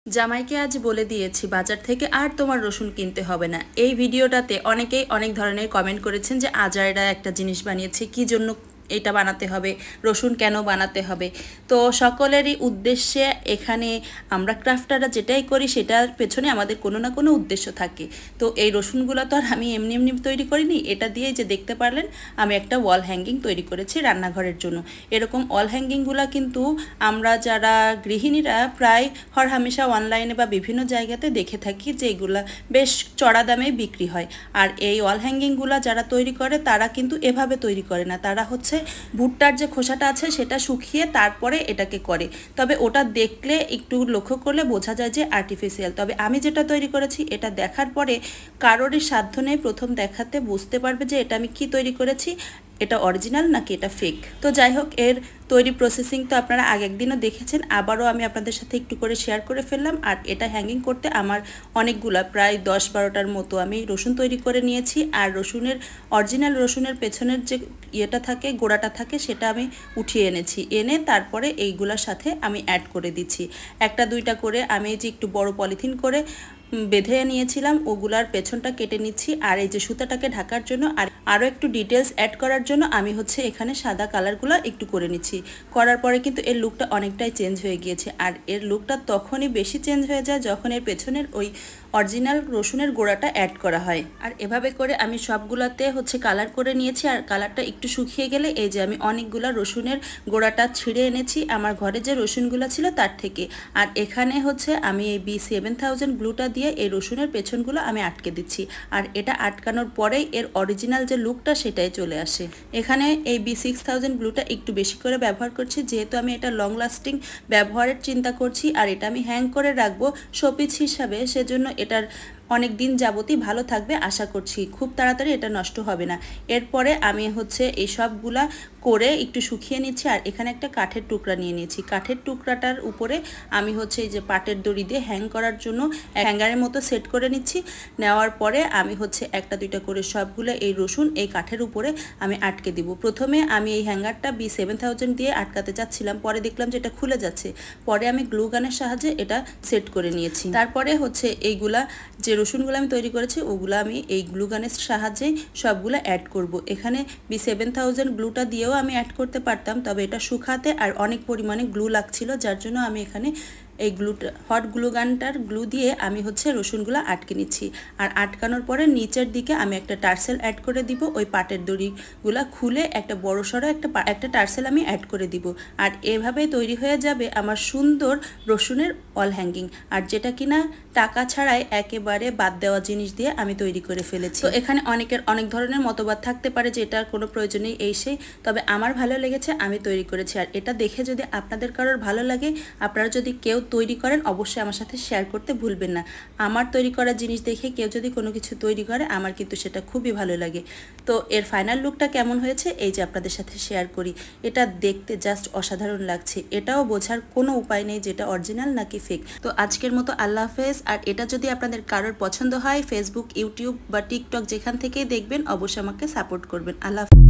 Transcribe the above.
জামাইকে আজ বলে দিয়েছি বাজার থেকে আর তোমার রসুন কিনতে হবে না। এই ভিডিওটাতে অনেকেই অনেক ধরনের কমেন্ট করেছেন যে আজাইরা একটা জিনিস বানিয়েছে, কি জন্য এটা বানাতে হবে, রসুন কেন বানাতে হবে। তো সকলেরই উদ্দেশ্যে এখানে আমরা ক্রাফটাররা যেটাই করি সেটার পেছনে আমাদের কোনো না কোনো উদ্দেশ্য থাকে। তো এই রসুনগুলো তো আর আমি এমনি এমনি তৈরি করিনি, এটা দিয়ে যে দেখতে পারলেন আমি একটা ওয়াল হ্যাঙ্গিং তৈরি করেছি রান্নাঘরের জন্য। এরকম ওয়াল হ্যাঙ্গিংগুলো কিন্তু আমরা যারা গৃহিণীরা প্রায় হরহামেশা অনলাইনে বা বিভিন্ন জায়গাতে দেখে থাকি যে এগুলা বেশ চড়া দামে বিক্রি হয়। আর এই ওয়াল হ্যাঙ্গিংগুলো যারা তৈরি করে তারা কিন্তু এভাবে তৈরি করে না, তারা হচ্ছে ভুট্টার যে খোসাটা আছে সেটা শুকিয়ে তারপরে এটাকে করে। তবে ওটা দেখলে একটু লক্ষ্য করলে বোঝা যায় যে আর্টিফিশিয়াল। তবে আমি যেটা তৈরি করেছি এটা দেখার পরে কারোরই সাধ্য নেই প্রথম দেখাতে বুঝতে পারবে যে এটা আমি কি তৈরি করেছি, এটা অরিজিনাল নাকি এটা ফেক। তো যাই হোক, এর তৈরি প্রসেসিং তো আপনারা আগের দিনও দেখেছেন, আবারও আমি আপনাদের সাথে একটু করে শেয়ার করে ফেললাম। আর এটা হ্যাঙ্গিং করতে আমার অনেকগুলা প্রায় 10-12টার মতো আমি রসুন তৈরি করে নিয়েছি। আর রসুনের অরিজিনাল রসুনের পেছনের যে ইয়েটা থাকে, গোড়াটা থাকে, সেটা আমি উঠিয়ে এনেছি। এনে তারপরে এইগুলোর সাথে আমি অ্যাড করে দিচ্ছি। একটা দুইটা করে আমি যে একটু বড় পলিথিন করে বেঁধে নিয়েছিলাম ওগুলার পেছনটা কেটে নিচ্ছি। আর এই যে সুতাটাকে ঢাকার জন্য আর আরও একটু ডিটেলস অ্যাড করার জন্য আমি এখানে সাদা কালারগুলো একটু করে নিচ্ছি। করার পরে কিন্তু এর লুকটা অনেকটাই চেঞ্জ হয়ে গিয়েছে। আর এর লুকটা তখনই বেশি চেঞ্জ হয়ে যায় যখন এর পেছনের ওই অরিজিনাল রসুনের গোড়াটা অ্যাড করা হয়। আর এভাবে করে আমি সবগুলাতে কালার করে নিয়েছি। আর কালারটা একটু শুকিয়ে গেলে এই যে আমি অনেকগুলা রসুনের গোড়াটা ছিঁড়ে এনেছি আমার ঘরে যে রসুনগুলো ছিল তার থেকে। আর এখানে আমি এই B7000 গ্লুটা দিয়ে এই রসুনের পেছনগুলো আমি আটকে দিচ্ছি। আর এটা আটকানোর পরেই এর অরিজিনাল যে লুকটা সেটাই চলে আসে। এখানে এই B6000 গ্লুটা একটু বেশি করে ব্যবহার করছি, যেহেতু আমি এটা লং লাস্টিং ব্যবহারের চিন্তা করছি। আর এটা আমি হ্যাং করে রাখবো শোপিস হিসাবে, সেজন্য এটার অনেক দিন যাবতই ভালো থাকবে আশা করছি, খুব তাড়াতাড়ি এটা নষ্ট হবে না। এরপরে আমি এই সবগুলা করে একটু শুকিয়ে নিচ্ছি। আর এখানে একটা কাঠের টুকরা নিয়ে নিয়েছি। কাঠের টুকরাটার উপরে আমি এই যে পাটের দড়ি দিয়ে হ্যাং করার জন্য হ্যাঙ্গারের মতো সেট করে নিচ্ছি। নেওয়ার পরে আমি একটা দুইটা করে সবগুলো এই রসুন এই কাঠের উপরে আমি আটকে দিব। প্রথমে আমি এই হ্যাঙ্গারটা B7000 দিয়ে আটকাতে চাচ্ছিলাম, পরে দেখলাম যে এটা খুলে যাচ্ছে। পরে আমি গ্লু গানের সাহায্যে এটা সেট করে নিয়েছি। তারপরে এইগুলা যে রসুনগুলো আমি তৈরি করেছি ওগুলো আমি এই গ্লু গানের সাহায্যেই সবগুলো অ্যাড করব। এখানে B7000 গ্লুটা দিয়েও আমি অ্যাড করতে পারতাম, তবে এটা শুকাতে আর অনেক পরিমাণে গ্লু লাগছিল, যার জন্য আমি এখানে এই গ্লুটা হট গ্লু গানটার গ্লু দিয়ে আমি রসুনগুলো আটকে নিচ্ছি। আর আটকানোর পরে নিচের দিকে আমি একটা টার্সেল অ্যাড করে দিব। ওই পাটের দড়িগুলো খুলে একটা বড় সড়ো একটা টার্সেল আমি অ্যাড করে দিব। আর এভাবেই তৈরি হয়ে যাবে আমার সুন্দর রসুনের ওয়াল হ্যাঙ্গিং। আর যেটা কিনা টাকা ছাড়াই একেবারে বাদ দেওয়া জিনিস দিয়ে আমি তৈরি করে ফেলেছি। তো এখানে অনেকের অনেক ধরনের মতবাদ থাকতে পারে যে এটার কোনো প্রয়োজন নেই এই সেই, তবে আমার ভালো লেগেছে, আমি তৈরি করেছি। আর এটা দেখে যদি আপনাদের কারোর ভালো লাগে, আপনারা যদি কেউ তৈরি করেন অবশ্যই আমার সাথে শেয়ার করতে ভুলবেন না। আমার তৈরি করা জিনিস দেখে কেউ যদি কোনো কিছু তৈরি করে আমার কিন্তু সেটা খুবই ভালো লাগে। তো এর ফাইনাল লুকটা কেমন হয়েছে এই যে আপনাদের সাথে শেয়ার করি। এটা দেখতে জাস্ট অসাধারণ লাগছে, এটাও বোঝার কোনো উপায় নেই যেটা অরিজিনাল নাকি ফেক। তো আজকের মতো আল্লাহ হাফেজ। আর এটা যদি আপনাদের কারোর পছন্দ হয়, ফেসবুক, ইউটিউব বা টিকটক যেখান থেকেই দেখবেন অবশ্যই আমাকে সাপোর্ট করবেন। আল্লাহ হাফেজ।